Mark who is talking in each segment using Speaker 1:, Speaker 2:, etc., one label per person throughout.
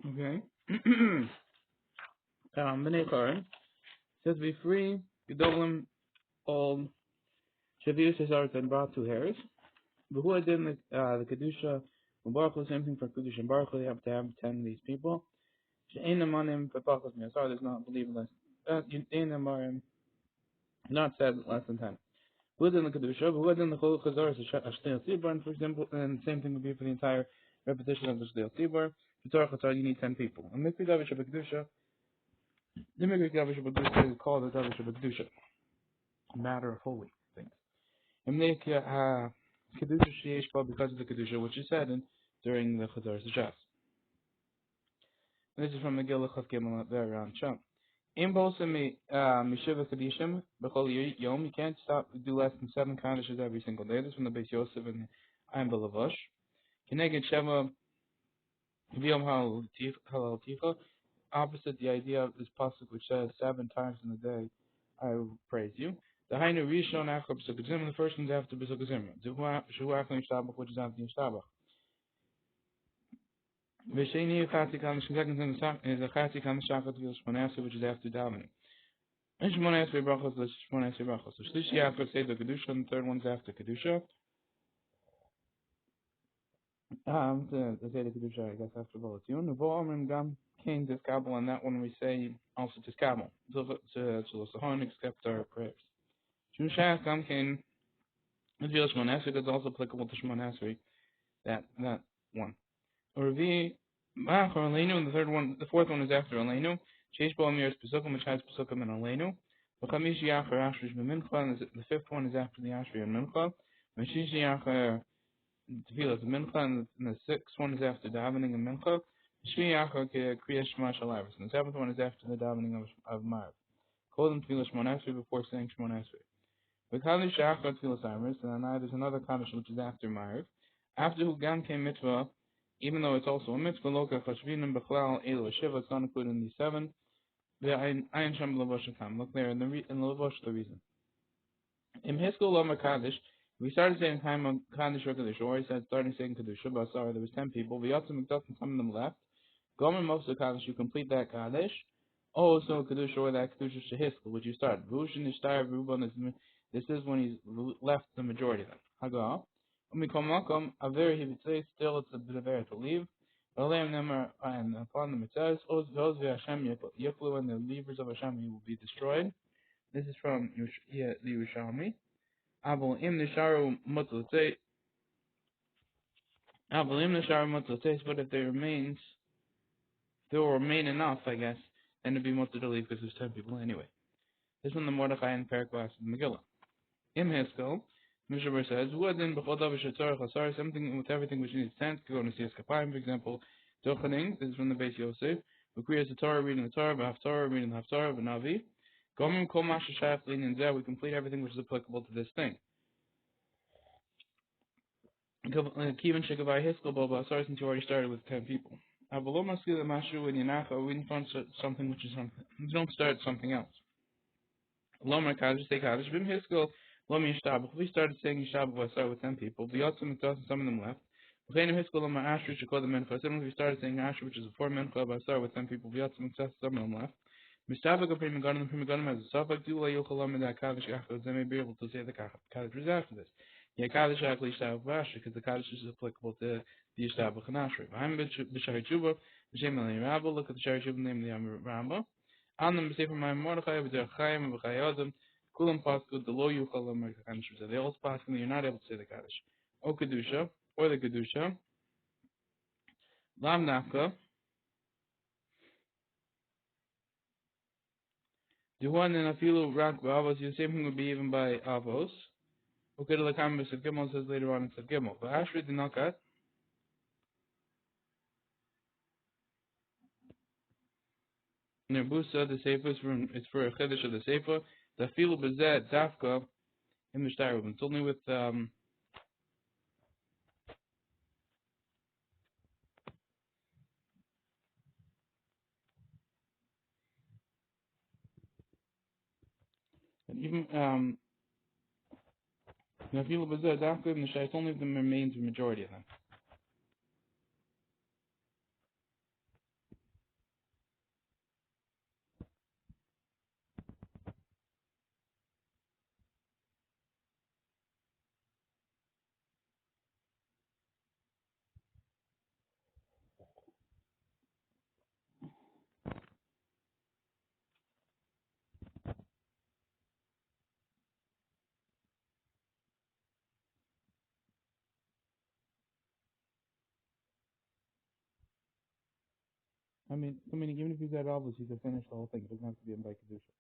Speaker 1: Okay. B'nei Karen says be free. Gedolim all Shavius Cesar and brought 2 hairs. But who did the kedusha? Baruch same thing for kedusha and Baruch. You have to have 10 of these people. She'ein amanim v'pachos mi'asar does not believe less. She'ein amarim not said less than 10. Who did the kedusha? Who did the chol chazar is a shtei tzibur, for example, and the same thing would be for the entire repetition of the shtei tzibur. For Torah chatzar you need 10 people. And mikveh davish b'kedusha. The mikveh davish b'kedusha is called the davish b'kedusha, a matter of holy things. And make kedusha sheyesh ba because of the kedusha which is said during the chazar zashas. This is from Megillah Chaf Gimel there around Sham. In both Mishiva Kadishim, Bechol Yom, you can't do less than 7 Kadishes every single day. This is from the Beis Yosef and Ayin Belavash. Keneged Sheva V'yom Halal Ticha, opposite the idea of this pasuk which says 7 times in a day, I will praise you. The Hainu Rishon Achar B'Suk Zimra, the first one's after B'Suk Zimra. Shu Achar Yishtabach, which is after Yishtabach. V'Sheni Chati Kam, the second thing is a Chati Kam Shachat V'Yil Shmoneh, which is after davening. And Shmoneh Esrei Brachos, the Shmoneh Esrei Brachos. So Shlishi after say the Kedusha, and the third one's after Kedusha. To say the Kedusha, I guess after Balatiyun. Nevo Amrim Gam Kain Tiskabel, and that one we say also Tiskabel. To L'Sahon, except our prayers. Shun Shach Gam Kain, the V'Yil Shmoneh Esrei, that's also applicable to Shmoneh Esrei, that one. Or V Mach or Aleinu, and the fourth one is after Aleinu. Sheish Bo Amir Pesukim, which has Pesukim and Aleinu. V'chamish Yachar Ashrish B'Mincha, and the fifth one is after the Ashri and Mincha. V'shish Yachar Tefilas Mincha, and the sixth one is after davening and Mincha. Shvi Yachar Kriyash Shema Shalavis, and the seventh one is after the davening of Marv. Call them Tefilas Shmon Esrei before saying Shmon Esrei. V'chamish Yachar Tefilas Amris, and then there's another Kaddish which is after Marv. After Hugam came Mitzvah, even though it's also a mitzvah, loka chashvinim b'chlal elu shiva, it's not included in these 7. The ayin sham lavosh kam. Look there in the lavosh the reason. In Hiskol Lama Kaddish, we started saying time on Kaddish or Kaddish, or he said starting saying Kaddish, but sorry, there was 10 people. V'yatzim mikdasim, some of them left. Gomer most of the Kaddish, you complete that Kaddish. Oh, so Kaddish or that Kaddish Shehiskol, which you started. V'ushin ishtar v'ruban, this is when he's left the majority of them. Hagah. Averi he would say still it's a bit of air to leave. And upon them it says, Oz Hashem Yiflu, and the levers of Hashem will be destroyed. This is from the Yerushalmi. Abel im nisharu mutlates. Abel im nisharu mutlates. But if there will remain enough, I guess, then it'd be mutter to leave because there's 10 people anyway. This one the Mordechai and Periklas of the Megillah. Im Hiskel. Mishaber says, something with everything which needs 10, go to see Kapayim, for example, Dochaning, this is from the Beis Yosef, who creates the Torah, reading the Torah, B'Haftarah, reading the Haftarah, B'Navi, Gomim Kol Masha Shayach L'Inyan Zeh, we complete everything which is applicable to this thing. Kivin Shekavai Hiskel Bo B'Asar, since you already started with 10 people. Avalom Maskil Mashu and Yanacha, we didn't find something which is something, don't start something else. Lomar Kaddish, say Kaddish, Bim Hiskel, we started saying Yishabach, I started with 10 people. V'yotzim and some of them left. V'chenim Hiskel Lomar Ashri, Shekod the Mencha. Suddenly we started saying Ashri, which is before Mencha, I started with 10 people. V'yotzim and some of them left. Mistabach of Prima Ganim, Prima Ganim has a Safak, Dula Yochalam and that Kaddish after, they may be able to say the Kaddish was after this. Yeah, Kaddish actually Yishabach Ashri, because the Kaddish is applicable to the Yishabach and Ashri. V'haim B'Shari Chuba, B'Shem Elei Rabba, look at the Shari Chuba name of the Yam Rambam. On them, B'Sefer Mayim Mordechai, B'Der Chaim, B'Chayadim, Kulam Paskud, the low Yuchalam Kaddish. They all Paskud, you're not able to say the Kaddish. O Kedusha, or the Kedusha. Lam Nafka. Duhan and Afilu Rak B'Avos, the same thing would be even by Avos. O Kedalakam B'Sev Gimel says later on in Sev Gimel. But Ashri Dinakat. Nerbusa, the Sefer, it's for a Chiddush of the Sefer. The Afilu B'Zeh Dafka in the Shtarubim. It's only with and even the Afilu B'Zeh Dafka in the Shtar, it's only if the remains the majority of them. Even if he's at Obvious, he could finish the whole thing. It doesn't have to be in by Kedusha.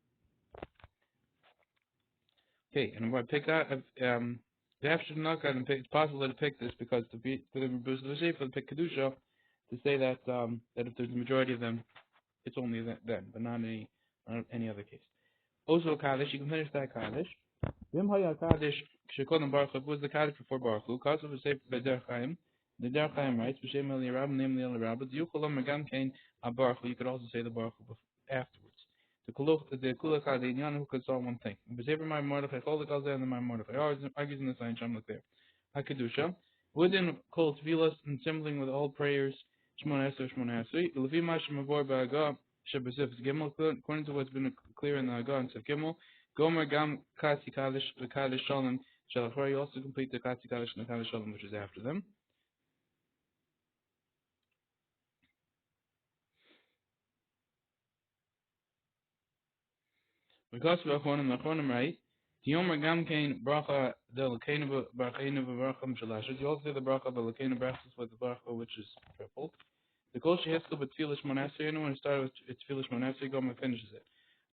Speaker 1: Okay, and if I pick that, the after not going to pick, it's possible to pick this because for the pick Kedusha to say that that if there's a majority of them, it's only then, but not any other case. Also, Kaddish, you can finish that Kaddish. Vim Haya Kaddish, Shekonim Baruch Hu, was the Kaddish before Baruch Hu, Kasav is safe by Der Chaim. The Der Chaim writes, B'Shem El Yerab, namely El Yerab, but Yucholam Megam Kain Baruch Hu, you could also say the Baruch Hu afterwards. The Kula Kadinyan who could solve one thing. B'Sefer My Mordechai, Chol the Kalzeh, and the My Mordechai. Argues in the sign, Shem look there. HaKedusha, within Kol Tvilas and assembling with all prayers, Shmon Esrei, Levi Mashem Avor Ba'agah, Shebesif Gimel, according to what's been clear in the Agah and Sef Gimel, Gomer Gam Kasi Kaddish, the Kaddish Shalom, Shalachor, you also complete the Kasi Kaddish and the Kaddish Shalom, which is after them. Because we Achronim right, Yomer Gam Kain Bracha Del Kain Barchainu Baracham Shalashas, you also say the Bracha Del Kain Brachas with the Bracha which is triple. The Kol Sheheskel but Tefillah Shmonasri, anyone who started with Tefillah Shmonasri, Gomer finishes it.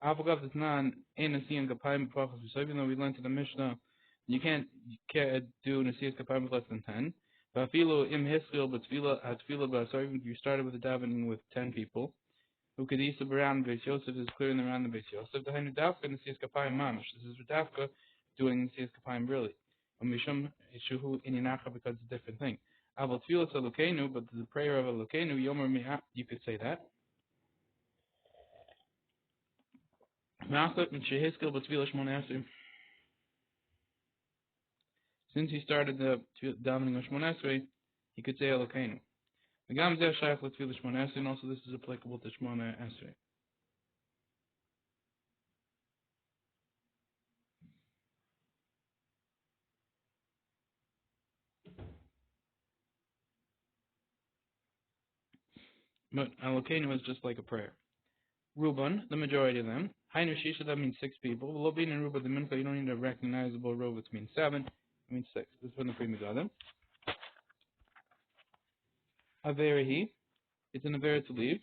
Speaker 1: Avagav is non in Nasiyan Kapayim Brachas, so even though we learned in the Mishnah, you can't do Nasiyan Kapayim with less than 10. Vafilo Im Heskel but Tefillah, so even if you started with a davening with 10 people, who could eat the Baran Beis Yosef is clearing around the Beis Yosef. The Hainu Dafka and the Siyas Kapayim Mamish. This is Dafka doing the Siyas Kapayim really. And Mishum Ishuhu Ininacha because it's a different thing. Aval Tfilas Elokenu, but the prayer of Elokenu, Yomer Mi'ah, you could say that. Ma'achat and Sheheskel but Tfilas Shmonasri. Since he started the davening of Shmonasri, he could say Elokenu. The Gam Zeh Shaykh Tfilas Shmonasri, and also this is applicable to Shmonasri. But Elokenu is just like a prayer. Ruban, the majority of them. Hainu Shisha, that means 6 people. Lobin and Ruba, the Mincha, you don't need a recognizable row, which means 7. It means 6. This is from the Pri Megadim. Averahi, it's an Avera to leave.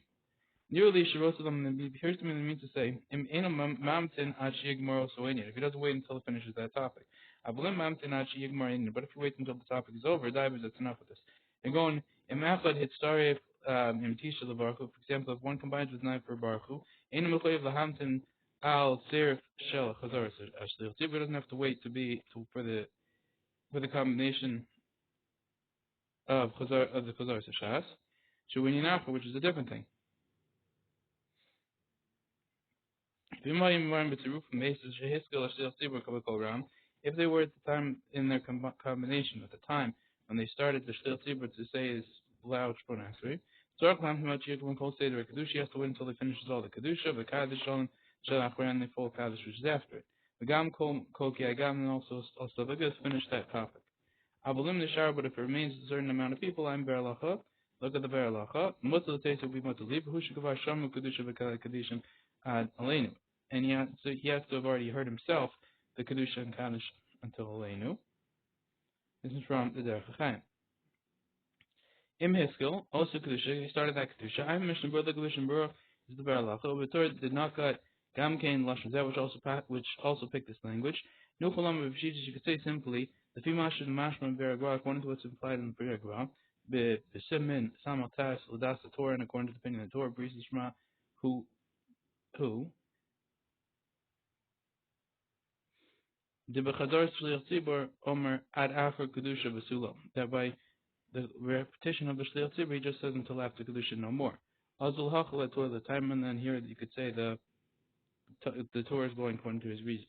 Speaker 1: Nearly Shirosalam, here's to me the means to say, in a mamtin achig moro soenia. If he doesn't wait until it finishes that topic. Avolim mamtin achig morin, but if he waits until the topic is over, divers, that's enough of this. And going, Imachad hit starif Tisha Levarchu, for example, if one combines with knife for Baruchu, in the Mechoyev Lahamtin al Serif Shel Chazar Ashlir. He doesn't have to wait for the combination of the Chazar Shas. Shuininacha, which is a different thing. If they were at the time in their combination at the time when they started the Shtil Tzibur to say is loud Shponasri, one Kol Seder Kedusha, he has to wait until he finishes all the Kedusha, the Kaddish Shalom, Shalachran, and the full Kaddish which is after it. The Gam Kol Ki Agam, and also the Gus finish that topic. Avolim Nishar, but if it remains a certain amount of people, I'm Beralacha. Look at the Beralacha. Most of the taste will be Motaliv, who should give our Shamu Kedusha Kadishim Aleinu. And he has to have already heard himself the Kedusha and Kaddish until Aleinu. This is from the Derech HaChaim. Im Hiskel, also Kedusha, he started that Kedusha. I'm Mishnah Berurah, the Kedusha Berurah is the Beralacha. But Torah did not got Gam Kain Lashon Zeh, which also picked this language. No Cholam of Shishis, you could say simply, the Fimash and Mashma Beragwa, according to what's implied in the Beragwa, B'Simin, Samaltas, Ladas the Torah, and according to the opinion of the Torah, B'Risa Shema, who, that by the repetition of the Shliach Tzibur, he just says until after Kedusha no more. Azul Hachal Torah the time, and then here you could say the Torah is going according to his reason.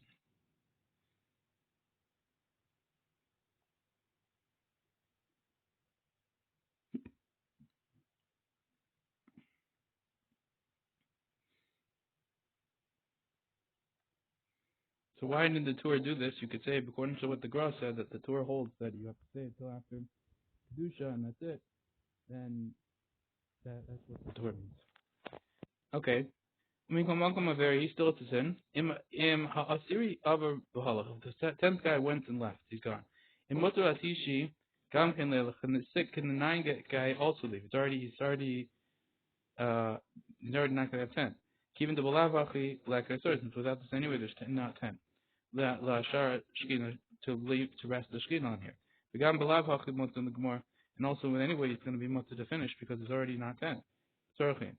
Speaker 1: So why did the Torah do this? You could say, according to what the Gra said, that the Torah holds that you have to say it until after Kedusha, and that's it. Then that's what the Torah means. Okay. He's still at the sin. Ha'asiri Avar B'halach. The 10th guy went and left. He's gone. In Motor Atishi, Gam Ken Lelach, and the 9th guy also leave. He's already he's already not going to have 10. Even the Balavachi, like I said, since without this anyway, there's 10, not 10. La Shara Shkina, to leave, to rest the Shkina on here. The Gam Balavachi Mut in the Gemara, and also anyway, it's going to be Mut to finish because it's already not 10. Sorry.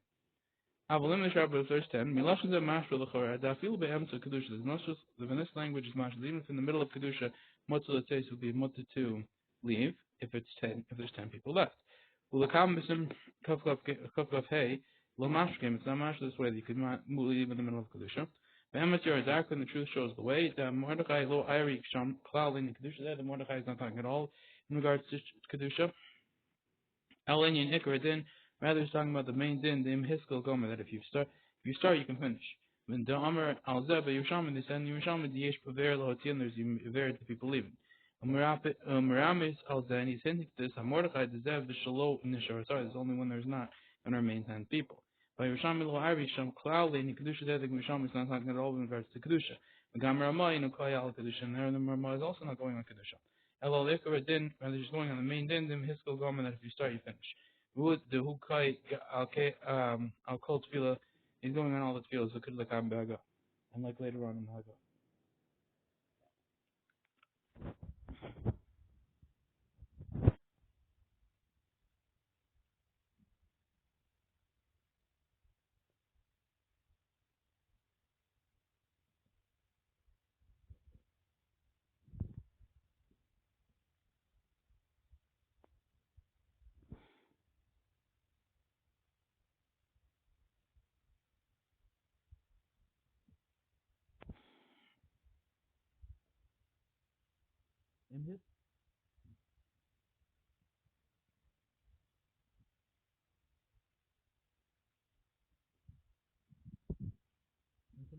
Speaker 1: Avolim the Sharp verse 10. Milashon the Mashra Lachora. Da feel be'em to Kedusha. There's not just the Venice language is Mashra. Even if in the middle of Kedusha, Mutza let's say would be Mutta to leave if it's 10. If there's 10 people left. Ulakam Bisim Kafkaf Hey. Lo Mashra it's not Mashra this way. You could leave in the middle of Kedusha. Be'emet Yerazak, and the truth shows the way. The Mordechai Lo Iri Sham Klal in Kedusha. There the Mordechai is not talking at all in regards to Kedusha. Elenian Ikra din, rather he's talking about the main din, the imhiskel gomer, that if you start you can finish. When the Amr al Zeba Yerushalmi, they said in Yerushalmi the Yesh Paver Lahotian, there's Ver to people leaving. Meramis al Zan, he's hinting to this, Mordechai the Zev the Shalo in the Shorasar, there's only when there's not, and remain 10 people. By Yerushalmi lo Iri Sham Klauli, and Kedusha there, the Yerushalmi is not talking at all in regards to Kedusha. The Gamer Ramah, Kayal Kedusha, and there the Ramah is also not going on Kedusha. Elal Ikra din, rather just going on the main din, dim hiskel gomer, that if you start you finish. Would the hukai al kol tefillah, he's going on all the tefillahs, so could like baga, and like later on in Haga. In his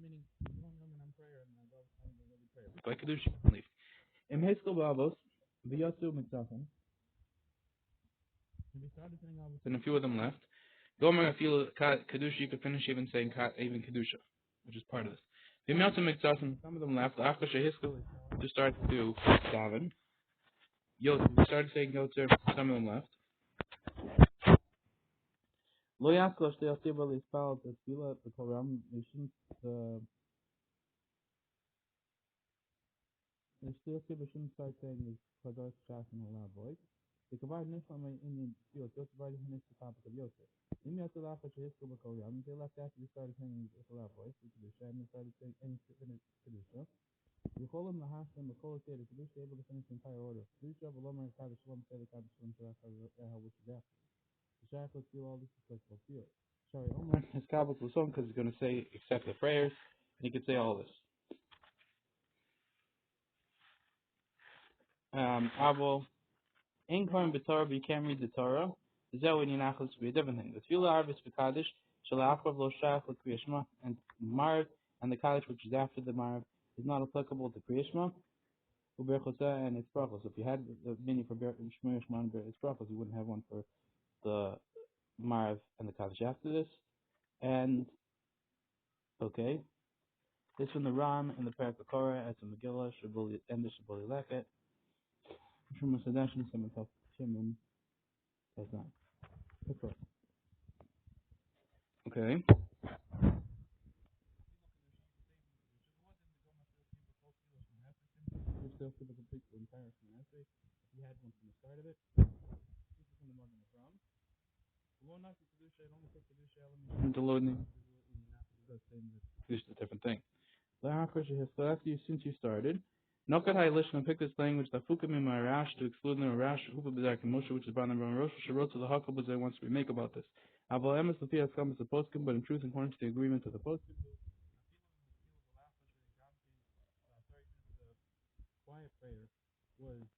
Speaker 1: meaning prayer and by kedusha leave. In hiskel babos, v'yatzu mitzachim. We started saying babos, and a few of them left. Gomer, I feel kedusha, you could finish even saying even kedusha, which is part of this. V'yatzu mitzachim, some of them left. After shehiskel, to start to do daven. We started saying yotzer, some of them left. Lo yaskol shtei asiba leispal tefila b'koram. They shouldn't. The shtei asiba shouldn't start saying is kadosh shas and a loud voice. They provide nishlam in the field. Just provided him the topic of yotzer. Im yotzer lacha shehiskol b'koram. They left after they started saying with a loud voice. Kedusha, and they started saying any kedusha. Yecholim lahashtem b'kol seder kedusha, able to finish the entire order. Kedusha v'lomer kadosh shalom seder kadosh shalom shalach which is after. The shach will feel all this is like feel. Sorry, Omer has kabbalah to song because he's going to say except the prayers, and he could say all this. Avo, in Kohen b'Torah, but you can't read the Torah. Zeh when you nachos be a different thing. The tefillah arvis b'kadish shalachov lo shach l'kriyashma, and marv and the kaddish which is after the marv is not applicable to kriyashma. Uberchoseh and its brachos. If you had the meaning for shmei shman and its brachos, you wouldn't have one for the marv and the kaddish after this. And okay. This from the Ram and the Parak Bakora as a Megillah, Shabuli and the Shabuli Leket. Shuma Sadash and Semitov Shimon. That's not. That's right. Okay. You're still to complete the entire semester. If you had one from the start of it, this is from the Morgan of Ram. Below not the Kedusha, it only takes Kedusha element. The loading. This is a different thing. Since you started, Nokat Lishna pick this language that Fukamim Rash to exclude the Rash Hupa Bezak and Moshe, which is Ban and Rosh, she wrote to the Hakabas that wants to make about this. Aval Emes Lafia comes the postkim, but in truth, according to the agreement of the postkim, quiet prayer was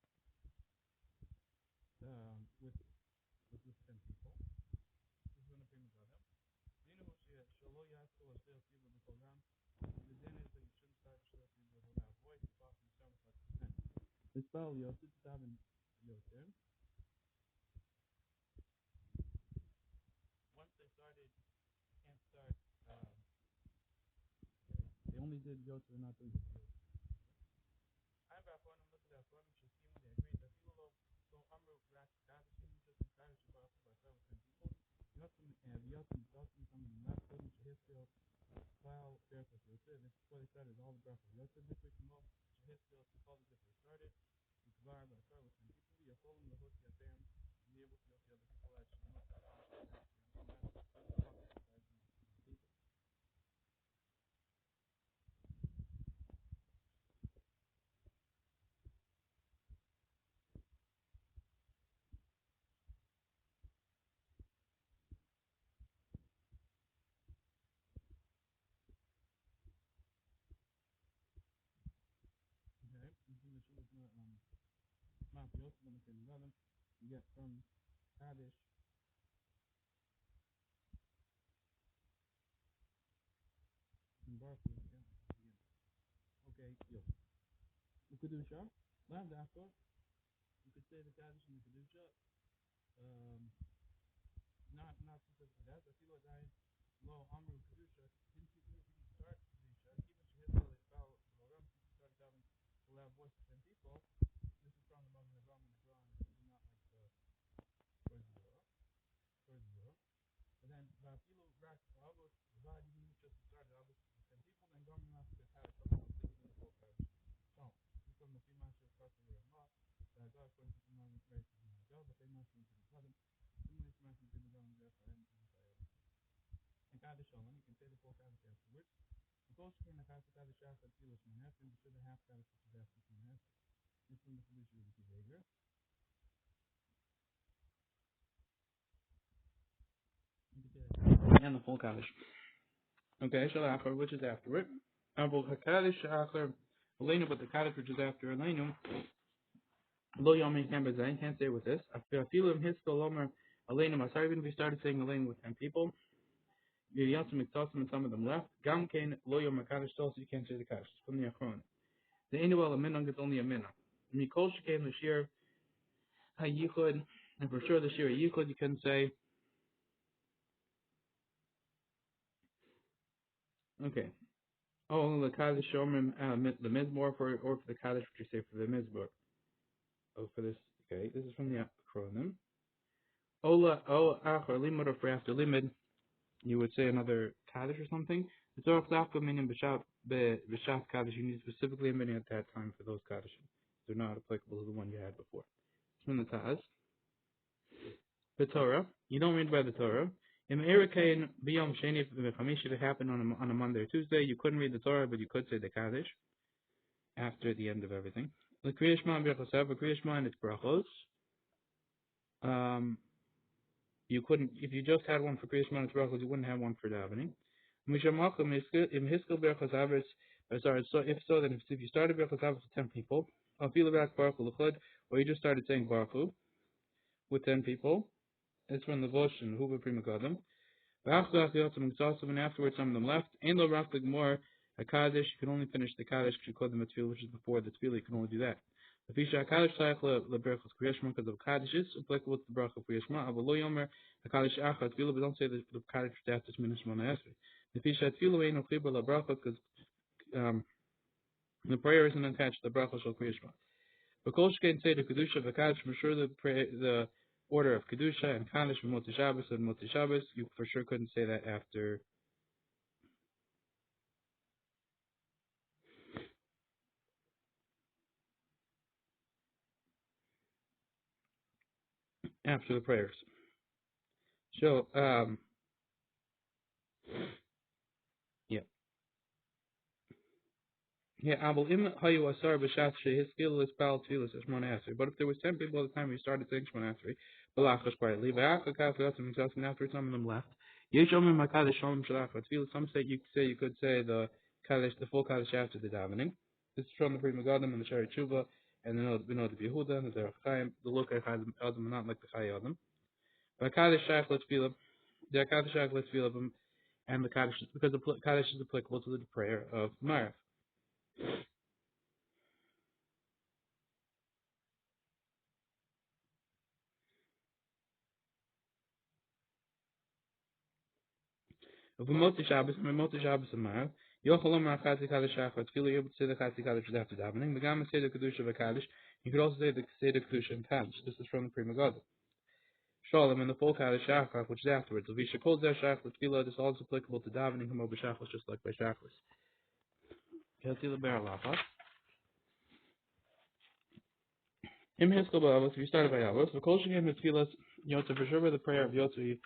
Speaker 1: with 10 people. This is one of the famous of them. Dina Moshe Shalo Yasko was still Siva the program. The din is that you shouldn't start Shalo Siva with a loud voice. It's often started like 10. The spell Yosef Tabin Yosef. Once they started, can't start. They only did Yosef, not doing it. I'm back on them. Look at that. They agreed that people so Amru Rat Kadishim just in Kadish by 7 people. You get from Kaddish and Baruch. Okay, yo. The Kedusha, lav dafka. You could say the Kaddish and the Kedusha. Not specifically that. But people are low Amru Kedusha. Didn't you start Kedusha? Even Shehizkel is foul. You started having the loud voice of 10 people. This is from the Mother of Ram and the Quran. This is not like the first berura. And then Vafilu Rak Avos Vad you just started Avos 10 people, then Gomer Mas has had a couple of things in the full parish. So this is from the few masters of Pastor Ramah. That God according to the Mother Grace of the God, but they must be to the Father. Similarly to Matthew to the God and therefore and in Kaddish Shalom, you can say the full Kaddish afterwards. The Kosh came to Kaddish after Filos Manef, and should have half Kaddish which is after Manef. This one the solution of the behavior. And the full Kaddish. Okay, Shalachar, which is afterward. Abul Hakadish Shachar Elenu, but the Kaddish which is after Elenu. Lo Yomi Kambazai, can't say with this. I feel him his Lomer Elenu Masar, even if we started saying Elenu with 10 people. Yasim Miktasim and some of them left. Gam Kane Lo Yom Kaddish, so you can't say the Kaddish. From the Achron. The Inuel Aminon gets only a minna. Mikol came the Shir Hayichud, and for sure the Shir Hayichud you can say. Okay. Oh, the Kaddish Shomrim, the Mizmor or for the Kaddish, which you say for the Mizmor. Oh, for this, okay, this is from the acronym. Ola, achar limud, or for after limud, you would say another Kaddish or something. The Torah Tzafka meaning B'Shav Kaddish, you need specifically a meaning at that time for those Kaddish. They're not applicable to the one you had before. It's from the Taz. The Torah, you don't read by the Torah. In Erikain Biyom Sheni, if it happened on a Monday or Tuesday, you couldn't read the Torah, but you could say the Kaddish after the end of everything. The Kriyashma and Birchos, but Kriyashma and its Brachos. You couldn't, if you just had one for Kriyas Manas Brachos, you wouldn't have one for davening. So if so, then if you started Berachos Avos with 10 people, or you just started saying Baruch Hu with 10 people, it's from the Vosh and Huva Prima Gadam. And afterwards some of them left. And lo Raflig more a Kaddish, you can only finish the Kaddish which is before the Tefillah, you can only do that. The Fisha Kaddish Cycle the Berachos Kriyashma because of Kaddish is applicable to the Bracha of Kriyashma. Avalo Yomer a Kaddish Achad Tefillah, but don't say the Kaddish after Shminas Shmona Esrei. The Fisha Tefillah ain't no Chibur la Bracha because the prayer isn't attached to the Bracha Shal Kriyashma. But Kol Shkein say the Kedusha of the Kaddish, for sure the order of Kedusha and Kaddish and Moti Shabbos and Moti Shabbos, you for sure couldn't say that after the prayers. So yeah. Yeah, Abel Im Hayu Asar B'Shat his skill is Bal Tfilas Shmona Esrei. But if there was 10 people at the time we started saying Shmona Esrei, Balachas quietly, V'Acha Kafel and himself, and after some of them left. Yeshomim Hakadosh Shalom Shalach Tfilas. Some say you could say the Kaddish, the full Kaddish after the davening. This is from the Pri Megadim and the Shari Tshuva, and we know the Yehuda and the Derech Chaim, the Lokei Adam, not like the Chai Adam. But Kaddish Shach L'Tfilah, the Kaddish Shach L'Tfilah, and the Kaddish because the Kaddish is applicable to the prayer of Marav. If we Moti Shabbos tomorrow, Yochalom Rachati Kaddish Achot, feel able to say the Chati Kaddish after davening. The Gamma say the Kedusha of a Kaddish. You could also say the Kedusha in Kaddish. This is from the Pri Megadim. Shalom and the full Kaddish Shachar, which is afterwards. Levisha calls their Shachar Tefillah. This is also applicable to davening him over Shachar, just like by Shachar. If you started by Avos, the Kol Shegem Tefillas Yotze, for sure the prayer of Yotze,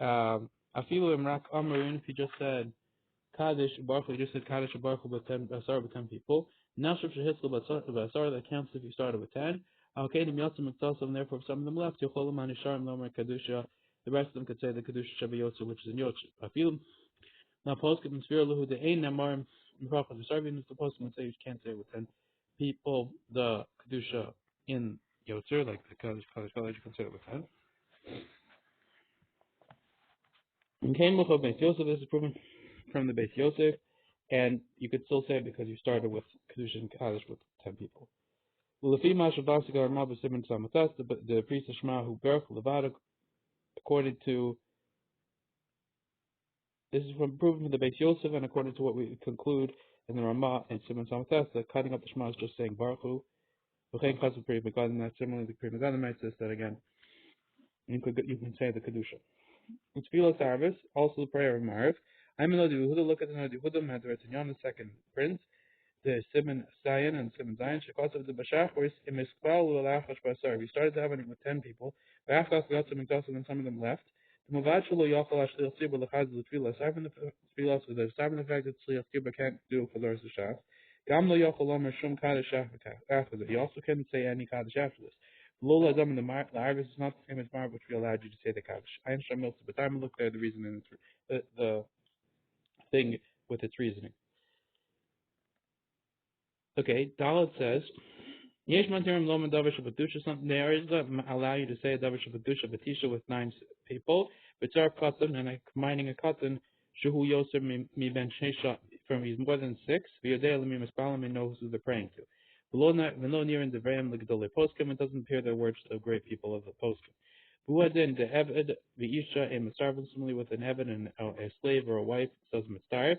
Speaker 1: Afilu Imrak Amarin, if you just said Kaddish Baruch, you just said Kaddish Baruch with 10, started with 10 people. Nashif Shehitzkel Basar, that counts if you started with 10. Al-Kadim Yotzim Miktasav, and therefore if some of them left, Yocholam Anisharim Lomer Kadusha, the rest of them could say the Kadusha Shabbat Yotze, which is in Yotze. Afilu, now Poskim and Sphere Luhu, the Ein Namarim, and Prophet Sarvin, the Poskim would say you can't say with 10 people the Kadusha in Yotzer, like the Kaddish, you can say it with 10. And Kain Muchav Beis Yosef, this is proven from the Beis Yosef, and you could still say it because you started with Kedusha and Kaddish with 10 people. The priest of Shema who Berch Levada, according to, this is proven from the Beis Yosef, and according to what we conclude in the Ramah and Simon Samatas, that cutting up the Shema is just saying Baruch Hu. And that similarly the Pri Megadim might says that again. You can say the Kedusha. It's Tefillah Sarvis, also the prayer of Marv. I'm in Lodi Yehuda, look at the Lodi Yehuda, Madratyan, the second prince, the Simon Sayan and Simon Zayan, Shekos of the Bashachos, Imiskval, Lulachash Basar. We started davening with 10 people, Rafkas, Gatsam, and Gatsam, and some of them left. The Mavachalo Yachal Ashlil Sibba, the Chaz, the Tefillah, aside from the Tefillah, so there's aside from the fact that Tzliach Sibba can't do it for the rest of the Shas. Gamlo Yachal Omer Shum Kaddish after that. You also can't say any Kaddish after this. Lola Adam in the Arvis is not the same as Marv, which we allowed you to say the Kaddish. Ein Shamil, but I'm look there the reason in the thing with its reasoning. Okay, Dalit says, Yesh Mantirim Loman Davish of Adusha, something there is allow you to say a Davish of Adusha Batisha with 9 people, but Tzar Katan, and I'm combining a Katan, Shuhu Yosef Mi Ben Shesha, from he's more than 6, Vyodea Lemi Mispalam, and knows who they're praying to. Below near in the Vrayam Ligdole Poskim, it doesn't appear their words to the great people of the Poskim. Buadin, the Eved, the Isha, a Mitzarvin, similarly with an Eved and a slave or a wife, says Mitzarv.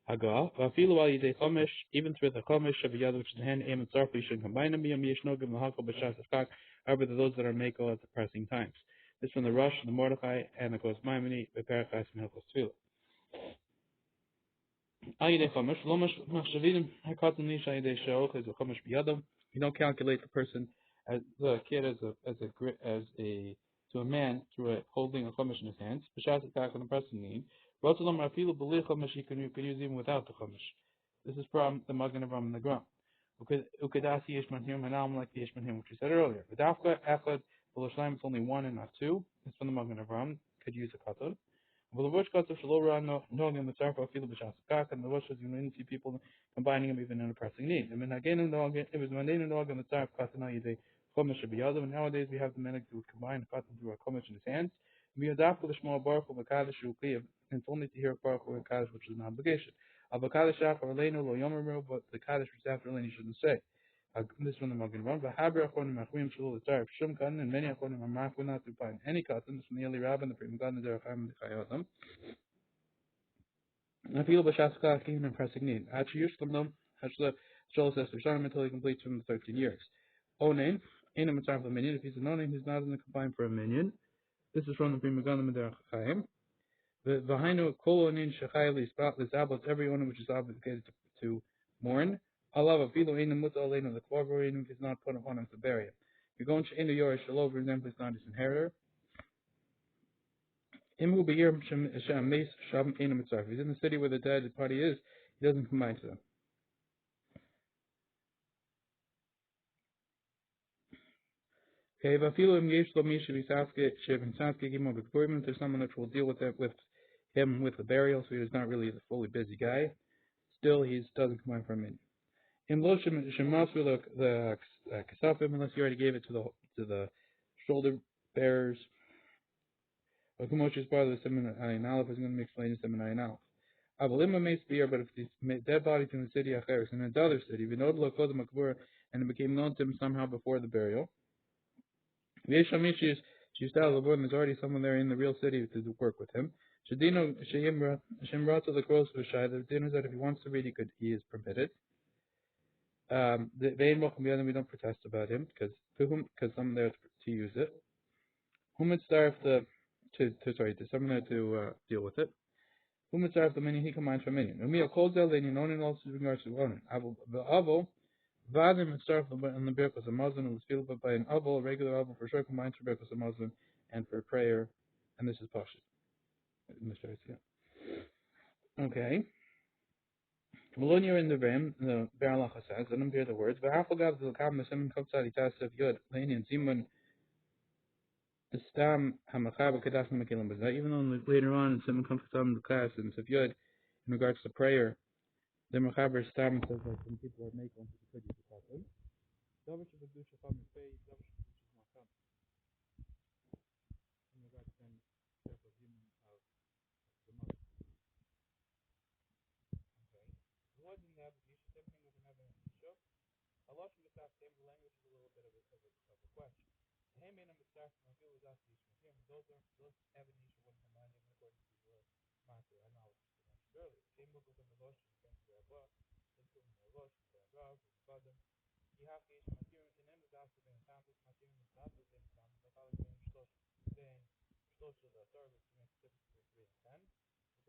Speaker 1: Haga, Vafilu al Yidei Chomesh, even through the Chomesh of Yad, which is the hand, Aim and Sarf, you should combine them, Yom Yeshnogim, Lahako, Bashas, Kak, however, those that are Mako at the pressing times. This from the Rosh, the Mordechai, and the Kos Maimoni, the Perachas, and Hilchos Tefillah. Al Yidei Chomesh, Lomash, Machshavidim, Hakatan Nish, Al Yidei Sheoch, is a Chomesh Biyadam. You don't calculate the person as the kid to a man through holding a Chomesh in his hands, Bashas, Kak, and the pressing need. You can use even without the chumash. This is from the Magen Avraham and the Gram. Ukadasi Yishmanhim Hanam, like the Yishmanhim, which we said earlier. V'dafka Echad V'Loshlaim, it's only 1 and not 2. It's from the Magen Avraham. Could use a katan. V'Levush Katzav Shalora Nogim Mitzarfa Afilu B'Shas Kak, and the Levush is you didn't see people combining them even in a pressing need. I mean, again, it was Mandenu Nogim Mitzarf Katana Yidei Chumash B'Yadav, and nowadays we have the men who combine a katan through a chumash in his hands. V'Yadafka L'Shmo Baruch Hu B'Kadosh Ukliyav. And it's only to hear Baruch Hu and Kaddish, which is an obligation. But the Kaddish which is after Leinu, you shouldn't say. This is from the Magen Avraham. And many Achonim are machul not to find any katan. This is from the Eli Rabbah and the Pri Megadim, the Derech and the Chayotim. I feel b'shaskach even in pressing need. Actually, Yushlam them. Shlomo says to Shalom until he completes from the 13 years. Onein, ain't a mitzvah for a minion. If he's an onein, he's not in the combine for a minion. This is from the Pri Megadim and the Derech Chaim. The Vahainu Kolonin Shechayli Spotless Apples, every owner which is obligated to mourn. Allah Vilo Aina Mutta Alena, the Kvarim is not put upon him to bury him. You're going to Inu Yorish Shalom, for example, is not his inheritor. Him who be here Shem Mace Sham Aina Mitzvah. If he's in the city where the dead party is, he doesn't combine to them. Okay, Vafilo Im Yesh Lo Misha Visaske Shevin Saske Gimo B'Kvorim, there's someone that will deal with him with the burial, so he's not really a fully busy guy. Still, he doesn't combine for a minute. In Lo Shemasu the Kasafim, unless you already gave it to the shoulder bearers. Okumosh is part of the Simon Ayin Aleph, is going to explain the Simon Ayin Aleph. Avalima may spear, but if these dead bodies in the city Acheres, in another city, Vinod Lokodim Akbura, and it became known to him somehow before the burial. Veshamish she's down the there's already someone there in the real city to work with him. Shadino Shimrata the Gross Vashai, the dinner that if he wants to read he is permitted. The we don't protest about him because someone there to use it. Who mitzaref to someone to deal with it. Who mitzaref the minion he commands for minion. Umi calls out then you know in also regards to one. Avo vadim mitzaref on the birkas of Muslim who was filled by an avo, a regular avo for sure combines for birkas of Muslim and for prayer, and this is pashut in the story. Okay. Malonier in the Rim, the Beralacha says, let him hear the words. V'hafagav zilkam mesim kapsari tasef yod leinian zimun stam hamachav kadas makilim b'zeh. Even though later on in Simon Kamfatam the class in Sef Yod, in regards to prayer, the machaber stam says that some people are making to the kiddush happen. Davish of the kedusha cham fei, davish of the kedusha makam. In regards to the zimun of the mother. Okay. What in that? You should everything with another show. Allah should have same the language is a little bit of a question. Hey man, I'm the staff from my field was asking you. Those avenues wouldn't remind him according to the master I know earlier. Same book with the Melosh and the Abba, then to the Melosh, the Rav, the Badam. You have to use material to name the doctor and samples material and samples and samples. The college name then social the service to make typically 3 and 10.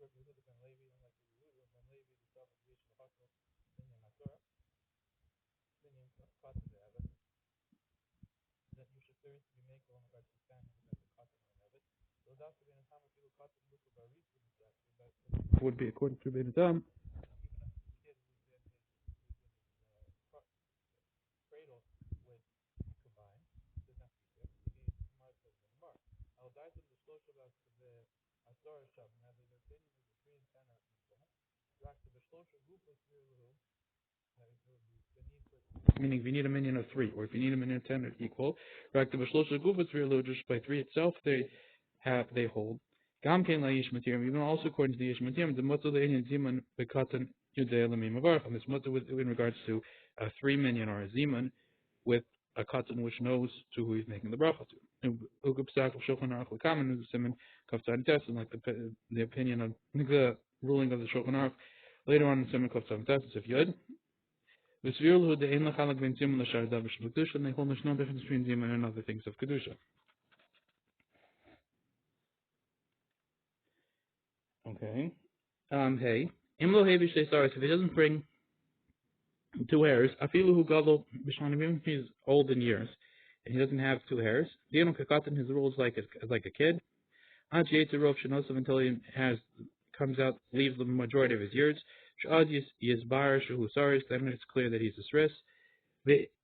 Speaker 1: The purpose of the Ben Levi, unlike the Yehuda, Ben Levi, the self of the hospital, then the Masorah, then you cut the Abbot. That you should seriously be made on regards to standing with the cotton and of it. Those also been a time of people cotton look of our reason that would be according to Ben Adam. Even if the kid who's in his cradle would combine, doesn't have to be there. He might have been marked. I'll dive into the social about the Asara Shab. Now, the opinion is the 3 and 10 are equal. Back to the social group of 3 little. Meaning if you need a minion of 3 or if you need a minion of 10 are equal. Right, the Bashlosh Guba 3 just by 3 itself they hold. Gam Kain Laish Materium, even also according to the Yish Materium, the Mutter the Indian Ziman Bekatan Yudea Lamim Avarch, and this Mutter in regards to a 3 minion or a Ziman with a katan which knows to who he's making the bracha to. Ugupsak of Shulchan Aruch Lekaman is a Simon Kaftan Test, and like the opinion of the ruling of the Shulchan Aruch later on in Simon Kaftan Test, if Yud. The Svirul the Ein Lachalak Ben Zimun Lashar Davish Kedusha, and they hold there's no difference between Zimun and other things of Kedusha. Okay. Hey. Imlo Hevish Saris, if he doesn't bring 2 hairs, Afilu Hu Gadol Bishmanim, he's old in years, and he doesn't have 2 hairs. Diano Kakatan, his rule is like a kid. Rov Shanosov until he comes out, leaves the majority of his years. Shad Yisbar Shuhu Saris, then it's clear that he's a Sris.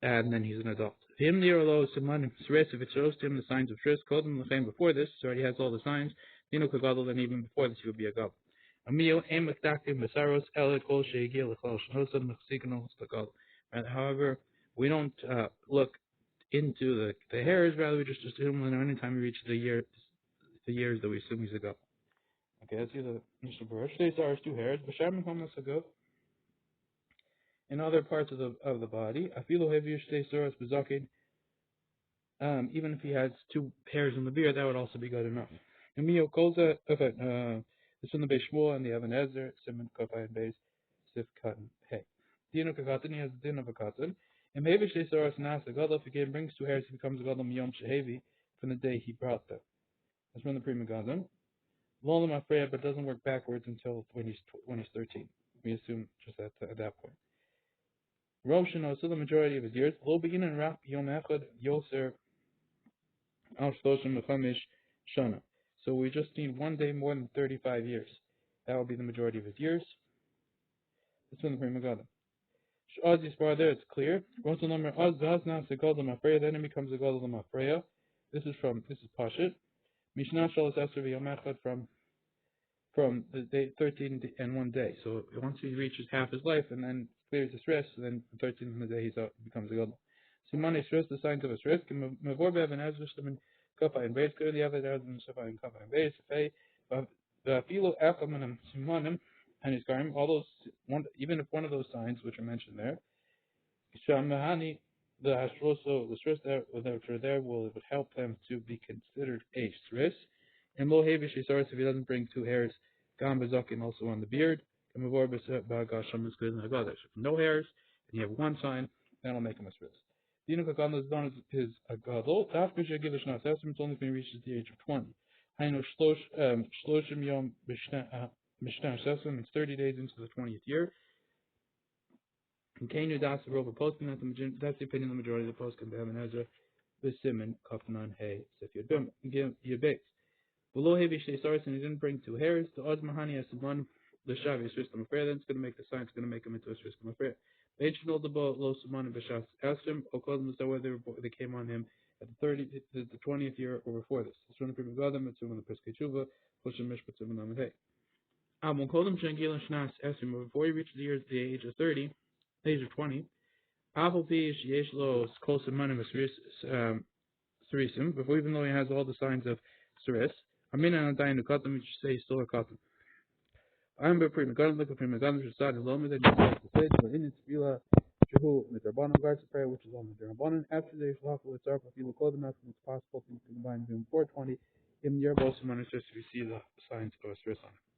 Speaker 1: And then he's an adult. Him Nirolo Siman Sris, if it shows to him the signs of Shris, called him the same before this, so he has all the signs. Dino Kagadol, then even before this he would be a Gadol. Amio Emaktakim Besaros Elikol Shegil Lechol Shnosan Mexicanal Stakal. However, we don't look into the hairs, rather we just assume that anytime we reach the years that we assume he's a Gadol. Okay, let's see the Mishnah Baruch. They are 2 hairs, Basham Homas a Gadol. In other parts of the body, Afilo Hevish Soros Bezakin, even if he has 2 hairs in the beard, that would also be good enough. Umio Kolza, this one the Beis Shmuel and the Even Ezer, Simon Kopai and Beis, Sif Katan Hey. Dino Kakatan, he has the din of a Katan. And Hevish Soros Nasa Gadol, if he brings 2 hairs, he becomes a Gadol Miyom Shehevi from the day he brought them. That's from the Prima Gadol. Lolam Afreya, but doesn't work backwards until when he's 13. We assume just at that point. Roshan, so the majority of his years, Lo begin and Rap Yom Echad Yoser Al Shloshim Mechamish Shana. So we just need 1 day more than 35 years. That will be the majority of his years. That's from the Prima Gada. Sh'az Yisbar there, it's clear. Roshan number Az Zazna Segoldam Afreya, then it becomes a Goldam Afreya. This is Pashit. Mishna Shalos Esser Yom Echad from the day 13 and 1 day. So once he reaches half his life and then clears the stress, then the 13th day he becomes a Gadol. Simani stress, the signs of a stress, can Mavor Bev and Ezra Kafa and Beis, clearly have it as in Safa and Kafa and Beis, Fei, the Filo Akaman and Simanim, and his Karim, all those, even if one of those signs which are mentioned there, Shamahani, the stress that are there would help them to be considered a stress. And Lo Hevish Yisaris, if he doesn't bring 2 hairs, Gam Bezakin also on the beard, and no hairs, and you have 1 sign, that'll make him a stress. Dina Kakanda is done is a gadol. After Shagilish Nas Esrim, it's only when he reaches the age of 20. Hainu Shloshim Yom Mishna Esrim, it's 30 days into the 20th year. And Kainu Das the Rova posting that's the opinion of the majority of the posting. They have an Ezra with Simon Kafnan Hey Sif Yabes. Below heavy Shaysaris, and he didn't bring 2 hairs. The Osmahani has one the Shavi is system affair, then it's going to make the sign, it's going to make him into a system affair. They should know the boat low Suman and Bashas asked him, or called them whether they came on him at the 20th year or before this. It's one of the Gadam, it's one of the Pesach Tshuva, Pushim Mishpat Simon Hey. Won't call him Shangil and Shnas asked him before he reached the age of 30, the age of 20. Apple P Yesh Lo Kol Simanim Surisim, before even though he has all the signs of Suris. Amina and Dayan Katam, you should say he's still a Katam. I'm very pretty McGonagall, looking for McGonagall, should start his Loma, then you have to say, but in its Vila, Jehu, Midrabanan, guards the prayer, which is on the Drabanan. After they shall with Sarp, if you look all the enough, it's possible to combine him 420. In your boss, man, it's just if you see the signs of Suris on it.